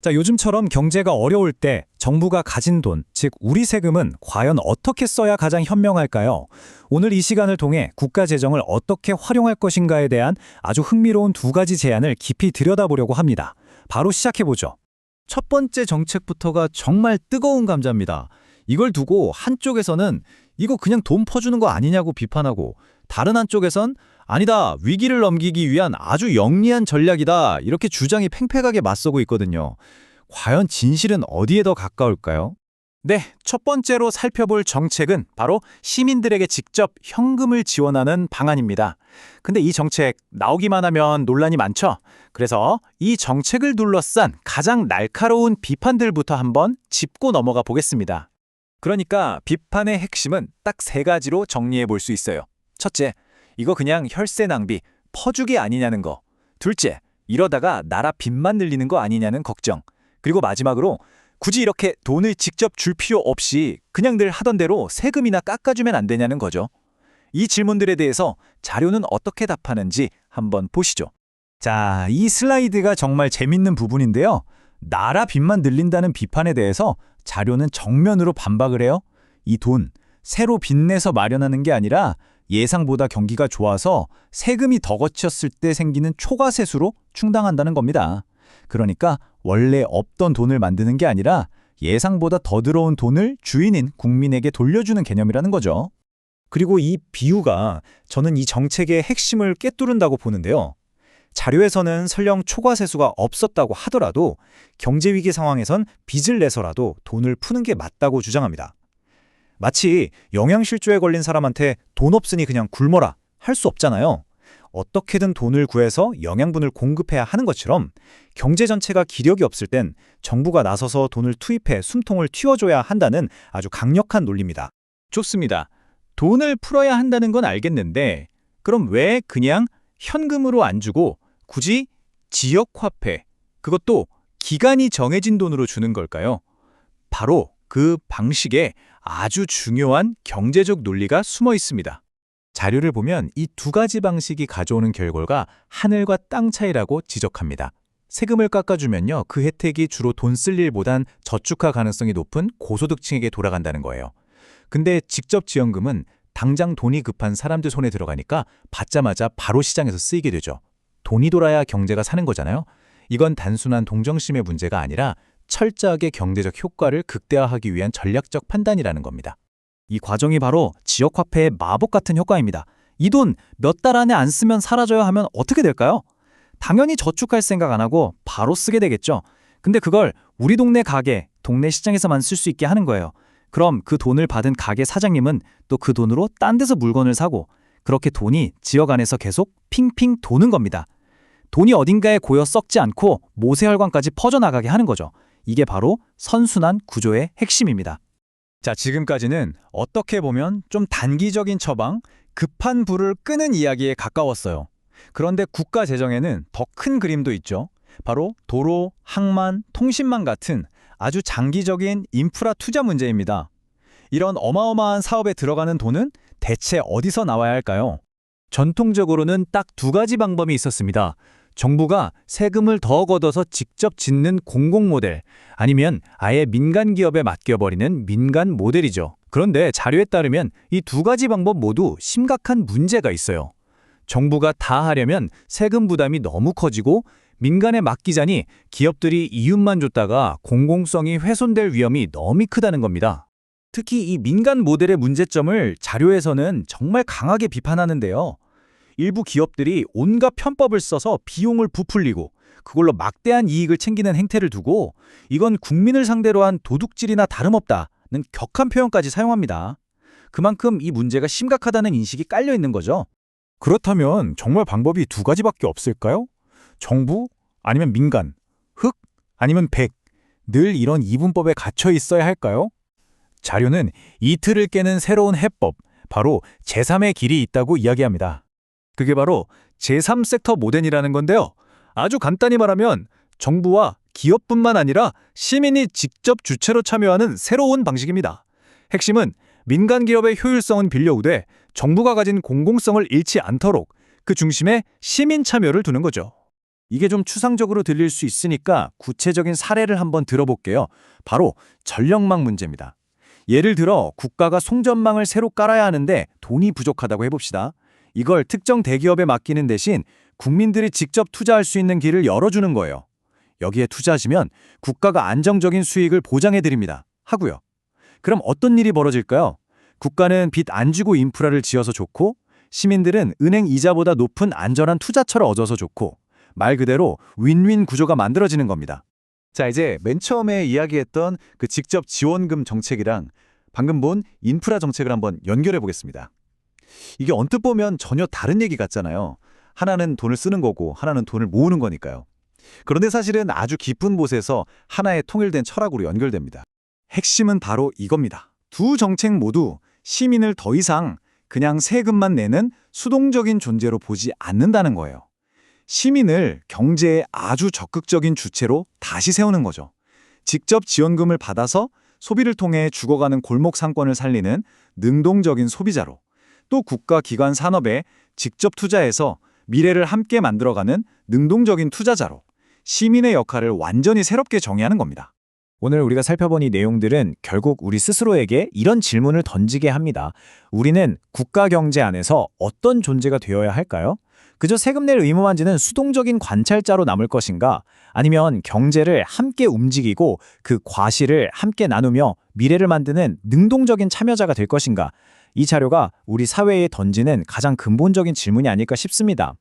자, 요즘처럼 경제가 어려울 때 정부가 가진 돈, 즉 우리 세금은 과연 어떻게 써야 가장 현명할까요? 오늘 이 시간을 통해 국가 재정을 어떻게 활용할 것인가에 대한 아주 흥미로운 두 가지 제안을 깊이 들여다보려고 합니다. 바로 시작해보죠. 첫 번째 정책부터가 정말 뜨거운 감자입니다. 이걸 두고 한쪽에서는 이거 그냥 돈 퍼주는 거 아니냐고 비판하고, 다른 한쪽에선 아니다, 위기를 넘기기 위한 아주 영리한 전략이다, 이렇게 주장이 팽팽하게 맞서고 있거든요. 과연 진실은 어디에 더 가까울까요? 네, 첫 번째로 살펴볼 정책은 바로 시민들에게 직접 현금을 지원하는 방안입니다. 근데 이 정책 나오기만 하면 논란이 많죠? 그래서 이 정책을 둘러싼 가장 날카로운 비판들부터 한번 짚고 넘어가 보겠습니다. 그러니까 비판의 핵심은 딱 세 가지로 정리해 볼 수 있어요. 첫째, 이거 그냥 혈세 낭비, 퍼주기 아니냐는 거. 둘째, 이러다가 나라 빚만 늘리는 거 아니냐는 걱정. 그리고 마지막으로 굳이 이렇게 돈을 직접 줄 필요 없이 그냥 늘 하던 대로 세금이나 깎아주면 안 되냐는 거죠. 이 질문들에 대해서 자료는 어떻게 답하는지 한번 보시죠. 자, 이 슬라이드가 정말 재밌는 부분인데요. 나라 빚만 늘린다는 비판에 대해서 자료는 정면으로 반박을 해요. 이 돈, 새로 빚내서 마련하는 게 아니라 예상보다 경기가 좋아서 세금이 더 거쳤을 때 생기는 초과세수로 충당한다는 겁니다. 그러니까 원래 없던 돈을 만드는 게 아니라 예상보다 더 들어온 돈을 주인인 국민에게 돌려주는 개념이라는 거죠. 그리고 이 비유가 저는 이 정책의 핵심을 꿰뚫는다고 보는데요. 자료에서는 설령 초과세수가 없었다고 하더라도 경제위기 상황에선 빚을 내서라도 돈을 푸는 게 맞다고 주장합니다. 마치 영양실조에 걸린 사람한테 돈 없으니 그냥 굶어라 할 수 없잖아요. 어떻게든 돈을 구해서 영양분을 공급해야 하는 것처럼 경제 전체가 기력이 없을 땐 정부가 나서서 돈을 투입해 숨통을 틔워줘야 한다는 아주 강력한 논리입니다. 좋습니다. 돈을 풀어야 한다는 건 알겠는데 그럼 왜 그냥 현금으로 안 주고 굳이 지역화폐, 그것도 기간이 정해진 돈으로 주는 걸까요? 바로 그 방식에 아주 중요한 경제적 논리가 숨어 있습니다. 자료를 보면 이 두 가지 방식이 가져오는 결과가 하늘과 땅 차이라고 지적합니다. 세금을 깎아주면요, 그 혜택이 주로 돈 쓸 일보단 저축화 가능성이 높은 고소득층에게 돌아간다는 거예요. 근데 직접 지원금은 당장 돈이 급한 사람들 손에 들어가니까 받자마자 바로 시장에서 쓰이게 되죠. 돈이 돌아야 경제가 사는 거잖아요. 이건 단순한 동정심의 문제가 아니라 철저하게 경제적 효과를 극대화하기 위한 전략적 판단이라는 겁니다. 이 과정이 바로 지역화폐의 마법 같은 효과입니다. 이 돈 몇 달 안에 안 쓰면 사라져요 하면 어떻게 될까요? 당연히 저축할 생각 안 하고 바로 쓰게 되겠죠. 근데 그걸 우리 동네 가게, 동네 시장에서만 쓸 수 있게 하는 거예요. 그럼 그 돈을 받은 가게 사장님은 또 그 돈으로 딴 데서 물건을 사고, 그렇게 돈이 지역 안에서 계속 핑핑 도는 겁니다. 돈이 어딘가에 고여 썩지 않고 모세혈관까지 퍼져나가게 하는 거죠. 이게 바로 선순환 구조의 핵심입니다. 자, 지금까지는 어떻게 보면 좀 단기적인 처방, 급한 불을 끄는 이야기에 가까웠어요. 그런데 국가 재정에는 더 큰 그림도 있죠. 바로 도로, 항만, 통신망 같은 아주 장기적인 인프라 투자 문제입니다. 이런 어마어마한 사업에 들어가는 돈은 대체 어디서 나와야 할까요? 전통적으로는 딱 두 가지 방법이 있었습니다. 정부가 세금을 더 걷어서 직접 짓는 공공 모델, 아니면 아예 민간 기업에 맡겨버리는 민간 모델이죠. 그런데 자료에 따르면 이 두 가지 방법 모두 심각한 문제가 있어요. 정부가 다 하려면 세금 부담이 너무 커지고, 민간에 맡기자니 기업들이 이윤만 줬다가 공공성이 훼손될 위험이 너무 크다는 겁니다. 특히 이 민간 모델의 문제점을 자료에서는 정말 강하게 비판하는데요. 일부 기업들이 온갖 편법을 써서 비용을 부풀리고 그걸로 막대한 이익을 챙기는 행태를 두고, 이건 국민을 상대로 한 도둑질이나 다름없다는 격한 표현까지 사용합니다. 그만큼 이 문제가 심각하다는 인식이 깔려 있는 거죠. 그렇다면 정말 방법이 두 가지밖에 없을까요? 정부? 아니면 민간? 흑? 아니면 백? 늘 이런 이분법에 갇혀 있어야 할까요? 자료는 이 틀을 깨는 새로운 해법, 바로 제3의 길이 있다고 이야기합니다. 그게 바로 제3섹터 모델이라는 건데요. 아주 간단히 말하면 정부와 기업뿐만 아니라 시민이 직접 주체로 참여하는 새로운 방식입니다. 핵심은 민간 기업의 효율성은 빌려오되 정부가 가진 공공성을 잃지 않도록 그 중심에 시민 참여를 두는 거죠. 이게 좀 추상적으로 들릴 수 있으니까 구체적인 사례를 한번 들어볼게요. 바로 전력망 문제입니다. 예를 들어 국가가 송전망을 새로 깔아야 하는데 돈이 부족하다고 해봅시다. 이걸 특정 대기업에 맡기는 대신 국민들이 직접 투자할 수 있는 길을 열어주는 거예요. 여기에 투자하시면 국가가 안정적인 수익을 보장해드립니다. 하고요. 그럼 어떤 일이 벌어질까요? 국가는 빚 안 주고 인프라를 지어서 좋고, 시민들은 은행 이자보다 높은 안전한 투자처를 얻어서 좋고, 말 그대로 윈윈 구조가 만들어지는 겁니다. 자, 이제 맨 처음에 이야기했던 그 직접 지원금 정책이랑 방금 본 인프라 정책을 한번 연결해 보겠습니다. 이게 언뜻 보면 전혀 다른 얘기 같잖아요. 하나는 돈을 쓰는 거고 하나는 돈을 모으는 거니까요. 그런데 사실은 아주 깊은 곳에서 하나의 통일된 철학으로 연결됩니다. 핵심은 바로 이겁니다. 두 정책 모두 시민을 더 이상 그냥 세금만 내는 수동적인 존재로 보지 않는다는 거예요. 시민을 경제의 아주 적극적인 주체로 다시 세우는 거죠. 직접 지원금을 받아서 소비를 통해 죽어가는 골목 상권을 살리는 능동적인 소비자로, 또 국가 기관 산업에 직접 투자해서 미래를 함께 만들어가는 능동적인 투자자로 시민의 역할을 완전히 새롭게 정의하는 겁니다. 오늘 우리가 살펴본 이 내용들은 결국 우리 스스로에게 이런 질문을 던지게 합니다. 우리는 국가 경제 안에서 어떤 존재가 되어야 할까요? 그저 세금 낼 의무만 지는 수동적인 관찰자로 남을 것인가? 아니면 경제를 함께 움직이고 그 과실을 함께 나누며 미래를 만드는 능동적인 참여자가 될 것인가? 이 자료가 우리 사회에 던지는 가장 근본적인 질문이 아닐까 싶습니다.